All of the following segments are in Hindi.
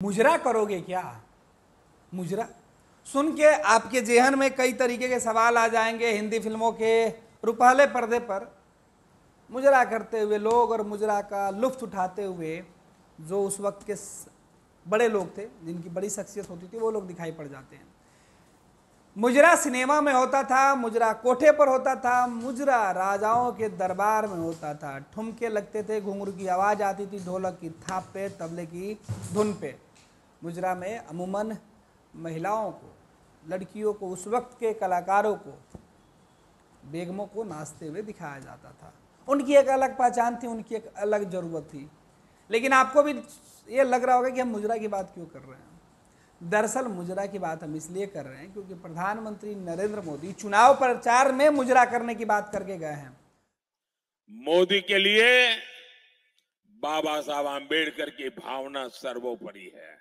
मुजरा करोगे क्या? मुजरा सुन के आपके जेहन में कई तरीके के सवाल आ जाएंगे। हिंदी फिल्मों के रुपहले पर्दे पर मुजरा करते हुए लोग और मुजरा का लुत्फ उठाते हुए जो उस वक्त के बड़े लोग थे, जिनकी बड़ी शख्सियत होती थी, वो लोग दिखाई पड़ जाते हैं। मुजरा सिनेमा में होता था, मुजरा कोठे पर होता था, मुजरा राजाओं के दरबार में होता था। ठुमके लगते थे, घुंघरू की आवाज़ आती थी, ढोलक की थाप पे, तबले की धुन पे। मुजरा में अमूमन महिलाओं को, लड़कियों को, उस वक्त के कलाकारों को, बेगमों को नाचते हुए दिखाया जाता था। उनकी एक अलग पहचान थी, उनकी एक अलग ज़रूरत थी। लेकिन आपको भी ये लग रहा होगा कि हम मुजरा की बात क्यों कर रहे हैं। दरअसल मुजरा की बात हम इसलिए कर रहे हैं क्योंकि प्रधानमंत्री नरेंद्र मोदी चुनाव प्रचार में मुजरा करने की बात करके गए हैं। मोदी के लिए बाबा साहब आंबेडकर की भावना सर्वोपरि है।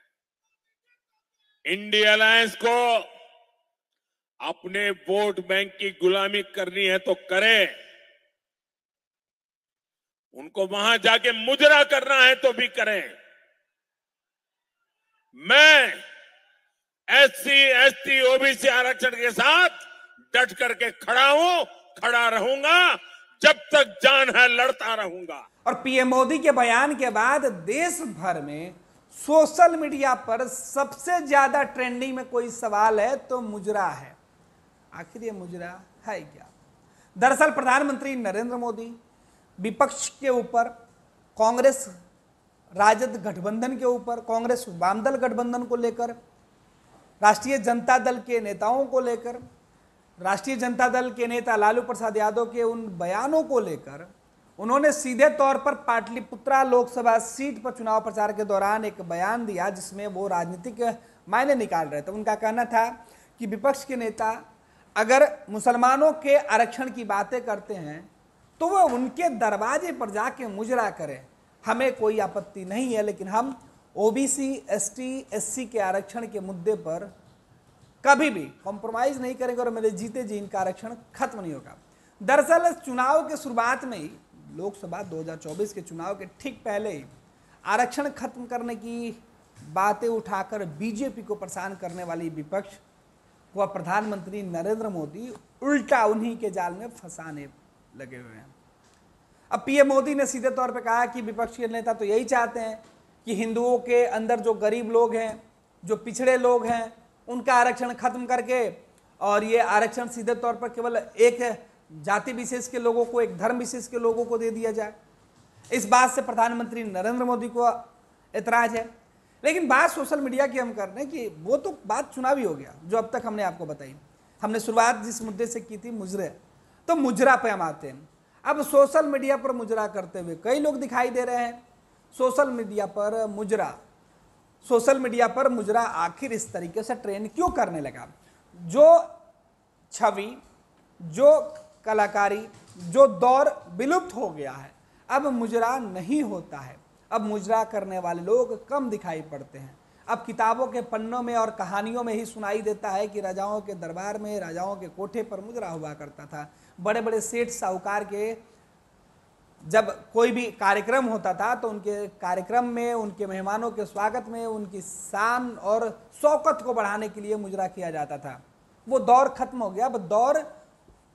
इंडिया अलायंस को अपने वोट बैंक की गुलामी करनी है तो करें, उनको वहां जाके मुजरा करना है तो भी करें। मैं एससी, एसटी, ओबीसी आरक्षण के साथ डट करके खड़ा हूं, खड़ा रहूंगा, जब तक जान है लड़ता रहूंगा। और पीएम मोदी के बयान के बाद देश भर में सोशल मीडिया पर सबसे ज्यादा ट्रेंडिंग में कोई सवाल है तो मुजरा है। आखिर ये मुजरा है क्या? दरअसल प्रधानमंत्री नरेंद्र मोदी विपक्ष के ऊपर, कांग्रेस राजद गठबंधन के ऊपर, कांग्रेस वामदल गठबंधन को लेकर, राष्ट्रीय जनता दल के नेताओं को लेकर, राष्ट्रीय जनता दल के नेता लालू प्रसाद यादव के उन बयानों को लेकर उन्होंने सीधे तौर पर पाटलिपुत्रा लोकसभा सीट पर चुनाव प्रचार के दौरान एक बयान दिया जिसमें वो राजनीतिक मायने निकाल रहे थे। उनका कहना था कि विपक्ष के नेता अगर मुसलमानों के आरक्षण की बातें करते हैं तो वो उनके दरवाजे पर जाके मुजरा करें, हमें कोई आपत्ति नहीं है, लेकिन हम ओबीसी, एसटी, एससी के आरक्षण के मुद्दे पर कभी भी कॉम्प्रोमाइज नहीं करेंगे और मेरे जीते जी इनका आरक्षण खत्म नहीं होगा। दरअसल चुनाव के शुरुआत में ही, लोकसभा 2024 के चुनाव के ठीक पहले ही आरक्षण खत्म करने की बातें उठाकर बीजेपी को परेशान करने वाली विपक्ष को प्रधानमंत्री नरेंद्र मोदी उल्टा उन्हीं के जाल में फंसाने लगे हुए हैं। अब पीएम मोदी ने सीधे तौर पर कहा कि विपक्ष के नेता तो यही चाहते हैं कि हिंदुओं के अंदर जो गरीब लोग हैं, जो पिछड़े लोग हैं, उनका आरक्षण खत्म करके और ये आरक्षण सीधे तौर पर केवल एक जाति विशेष के लोगों को, एक धर्म विशेष के लोगों को दे दिया जाए। इस बात से प्रधानमंत्री नरेंद्र मोदी को एतराज है। लेकिन बात सोशल मीडिया की हम कर रहे हैं कि वो तो बात चुनावी हो गया जो अब तक हमने आपको बताई। हमने शुरुआत जिस मुद्दे से की थी मुजरे, तो मुजरा पे हम आते हैं। अब सोशल मीडिया पर मुजरा करते हुए कई लोग दिखाई दे रहे हैं। सोशल मीडिया पर मुजरा आखिर इस तरीके से ट्रेंड क्यों करने लगा? जो छवि, जो कलाकारी, जो दौर विलुप्त हो गया है, अब मुजरा नहीं होता है। अब मुजरा करने वाले लोग कम दिखाई पड़ते हैं। अब किताबों के पन्नों में और कहानियों में ही सुनाई देता है कि राजाओं के दरबार में, राजाओं के कोठे पर मुजरा हुआ करता था। बड़े बड़े सेठ साहूकार के जब कोई भी कार्यक्रम होता था तो उनके कार्यक्रम में, उनके मेहमानों के स्वागत में, उनकी शान और शौकत को बढ़ाने के लिए मुजरा किया जाता था। वो दौर खत्म हो गया। अब दौर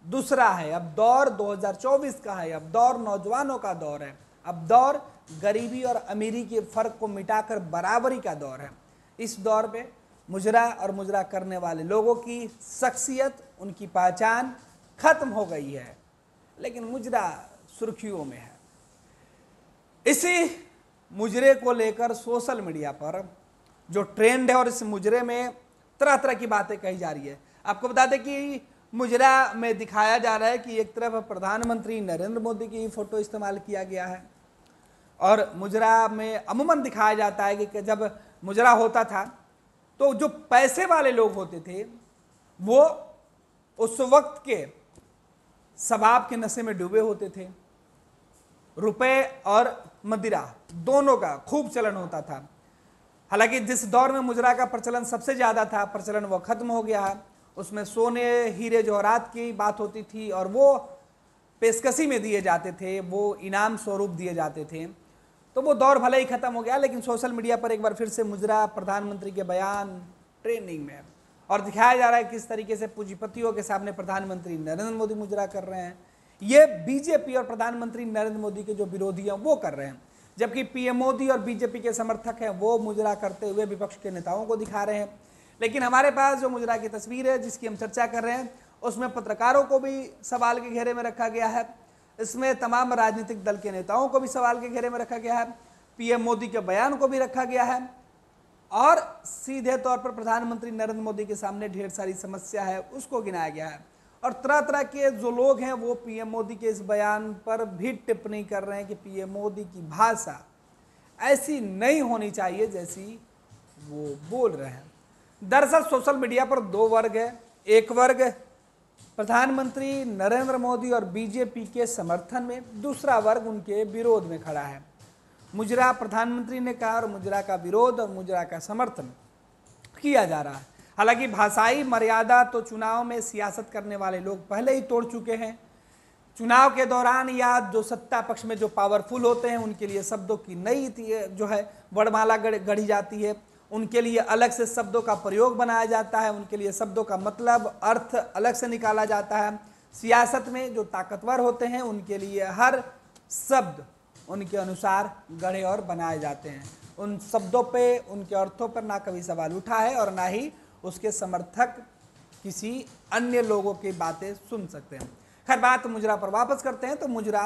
दूसरा है। अब दौर 2024 का है। अब दौर नौजवानों का दौर है। अब दौर गरीबी और अमीरी के फर्क को मिटाकर बराबरी का दौर है। इस दौर पे मुजरा और मुजरा करने वाले लोगों की शख्सियत, उनकी पहचान खत्म हो गई है, लेकिन मुजरा सुर्खियों में है। इसी मुजरे को लेकर सोशल मीडिया पर जो ट्रेंड है और इस मुजरे में तरह तरह की बातें कही जा रही है। आपको बता दें कि मुजरा में दिखाया जा रहा है कि एक तरफ प्रधानमंत्री नरेंद्र मोदी की फोटो इस्तेमाल किया गया है और मुजरा में अमूमन दिखाया जाता है कि जब मुजरा होता था तो जो पैसे वाले लोग होते थे वो उस वक्त के शराब के नशे में डूबे होते थे। रुपए और मदिरा दोनों का खूब चलन होता था। हालांकि जिस दौर में मुजरा का प्रचलन सबसे ज़्यादा था, प्रचलन वो खत्म हो गया है। उसमें सोने, हीरे जवाहरात की बात होती थी और वो पेशकशी में दिए जाते थे, वो इनाम स्वरूप दिए जाते थे। तो वो दौर भले ही खत्म हो गया, लेकिन सोशल मीडिया पर एक बार फिर से मुजरा, प्रधानमंत्री के बयान ट्रेंडिंग में है और दिखाया जा रहा है किस तरीके से पूंजीपतियों के सामने प्रधानमंत्री नरेंद्र मोदी मुजरा कर रहे हैं। ये बीजेपी और प्रधानमंत्री नरेंद्र मोदी के जो विरोधी हैं वो कर रहे हैं, जबकि पीएम मोदी और बीजेपी के समर्थक हैं वो मुजरा करते हुए विपक्ष के नेताओं को दिखा रहे हैं। लेकिन हमारे पास जो मुजरा की तस्वीर है जिसकी हम चर्चा कर रहे हैं, उसमें पत्रकारों को भी सवाल के घेरे में रखा गया है, इसमें तमाम राजनीतिक दल के नेताओं को भी सवाल के घेरे में रखा गया है, पीएम मोदी के बयान को भी रखा गया है और सीधे तौर पर प्रधानमंत्री नरेंद्र मोदी के सामने ढेर सारी समस्या है उसको गिनाया गया है। और तरह तरह के जो लोग हैं वो पीएम मोदी के इस बयान पर भी टिप्पणी कर रहे हैं कि पीएम मोदी की भाषा ऐसी नहीं होनी चाहिए जैसी वो बोल रहे हैं। दरअसल सोशल मीडिया पर दो वर्ग है, एक वर्ग प्रधानमंत्री नरेंद्र मोदी और बीजेपी के समर्थन में, दूसरा वर्ग उनके विरोध में खड़ा है। मुजरा प्रधानमंत्री ने कहा और मुजरा का विरोध और मुजरा का समर्थन किया जा रहा है। हालांकि भाषाई मर्यादा तो चुनाव में सियासत करने वाले लोग पहले ही तोड़ चुके हैं। चुनाव के दौरान या जो सत्ता पक्ष में जो पावरफुल होते हैं उनके लिए शब्दों की नई जो है वर्णमाला गढ़ी जाती है, उनके लिए अलग से शब्दों का प्रयोग बनाया जाता है, उनके लिए शब्दों का मतलब अर्थ अलग से निकाला जाता है। सियासत में जो ताकतवर होते हैं उनके लिए हर शब्द उनके अनुसार गढ़े और बनाए जाते हैं। उन शब्दों पे, उनके अर्थों पर ना कभी सवाल उठा है और ना ही उसके समर्थक किसी अन्य लोगों की बातें सुन सकते हैं। खैर, बात मुजरा पर वापस करते हैं तो मुजरा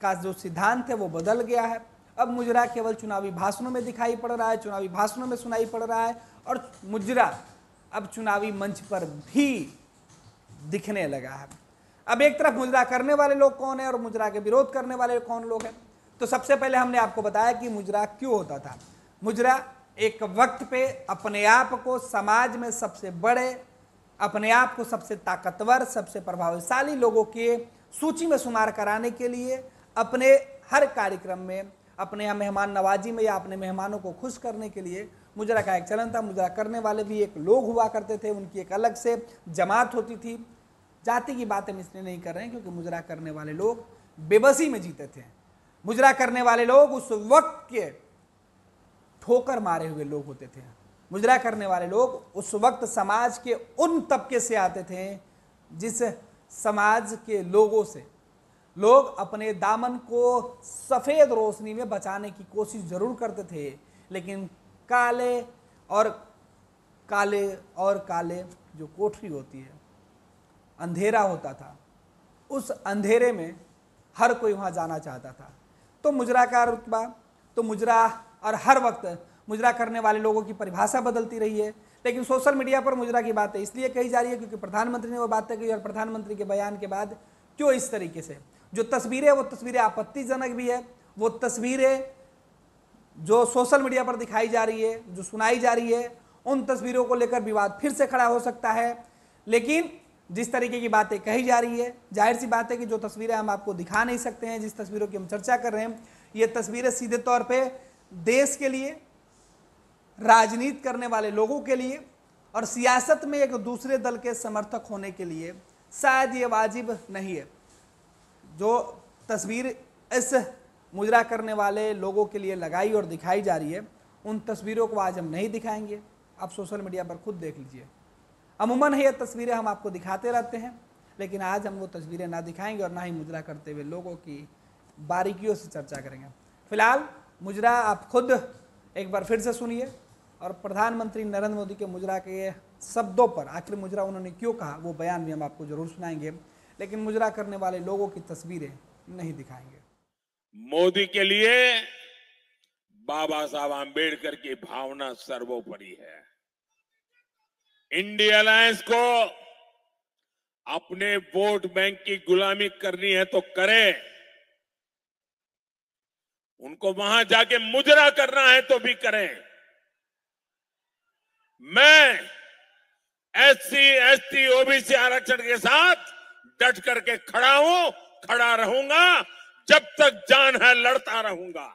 का जो सिद्धांत है वो बदल गया है। अब मुजरा केवल चुनावी भाषणों में दिखाई पड़ रहा है, चुनावी भाषणों में सुनाई पड़ रहा है और मुजरा अब चुनावी मंच पर भी दिखने लगा है। अब एक तरफ मुजरा करने वाले लोग कौन है और मुजरा के विरोध करने वाले कौन लोग हैं, तो सबसे पहले हमने आपको बताया कि मुजरा क्यों होता था। मुजरा एक वक्त पे अपने आप को समाज में सबसे बड़े, अपने आप को सबसे ताकतवर, सबसे प्रभावशाली लोगों के सूची में शुमार कराने के लिए अपने हर कार्यक्रम में, अपने यहाँ मेहमान नवाजी में या अपने मेहमानों को खुश करने के लिए मुजरा का एक चलन था। मुजरा करने वाले भी एक लोग हुआ करते थे, उनकी एक अलग से जमात होती थी। जाति की बात हम इसलिए नहीं कर रहे हैं क्योंकि मुजरा करने वाले लोग बेबसी में जीते थे। मुजरा करने वाले लोग उस वक्त के ठोकर मारे हुए लोग होते थे। मुजरा करने वाले लोग उस वक्त समाज के उन तबके से आते थे जिस समाज के लोगों से लोग अपने दामन को सफ़ेद रोशनी में बचाने की कोशिश जरूर करते थे, लेकिन काले और काले जो कोठरी होती है, अंधेरा होता था, उस अंधेरे में हर कोई वहाँ जाना चाहता था। तो मुजरा का रुतबा, तो मुजरा और हर वक्त मुजरा करने वाले लोगों की परिभाषा बदलती रही है। लेकिन सोशल मीडिया पर मुजरा की बातें इसलिए कही जा रही है क्योंकि प्रधानमंत्री ने वो बातें कही और प्रधानमंत्री के बयान के बाद क्यों इस तरीके से जो तस्वीरें, वो तस्वीरें आपत्तिजनक भी है, वो तस्वीरें जो सोशल मीडिया पर दिखाई जा रही है, जो सुनाई जा रही है, उन तस्वीरों को लेकर विवाद फिर से खड़ा हो सकता है। लेकिन जिस तरीके की बातें कही जा रही है, जाहिर सी बात है कि जो तस्वीरें हम आपको दिखा नहीं सकते हैं, जिस तस्वीरों की हम चर्चा कर रहे हैं, ये तस्वीरें सीधे तौर पे देश के लिए, राजनीति करने वाले लोगों के लिए और सियासत में एक दूसरे दल के समर्थक होने के लिए शायद ये वाजिब नहीं है। जो तस्वीर इस मुजरा करने वाले लोगों के लिए लगाई और दिखाई जा रही है, उन तस्वीरों को आज हम नहीं दिखाएंगे, आप सोशल मीडिया पर खुद देख लीजिए। अमूमन ये तस्वीरें हम आपको दिखाते रहते हैं, लेकिन आज हम वो तस्वीरें ना दिखाएंगे और ना ही मुजरा करते हुए लोगों की बारीकियों से चर्चा करेंगे। फिलहाल मुजरा आप खुद एक बार फिर से सुनिए और प्रधानमंत्री नरेंद्र मोदी के मुजरा के शब्दों पर आखिर मुजरा उन्होंने क्यों कहा वो बयान भी हम आपको जरूर सुनाएंगे, लेकिन मुजरा करने वाले लोगों की तस्वीरें नहीं दिखाएंगे। मोदी के लिए बाबा साहब आंबेडकर की भावना सर्वोपरि है। इंडिया अलायंस को अपने वोट बैंक की गुलामी करनी है तो करें, उनको वहां जाके मुजरा करना है तो भी करें। मैं एससी, एसटी, ओबीसी आरक्षण के साथ डट करके खड़ा हूं, खड़ा रहूंगा, जब तक जान है लड़ता रहूंगा।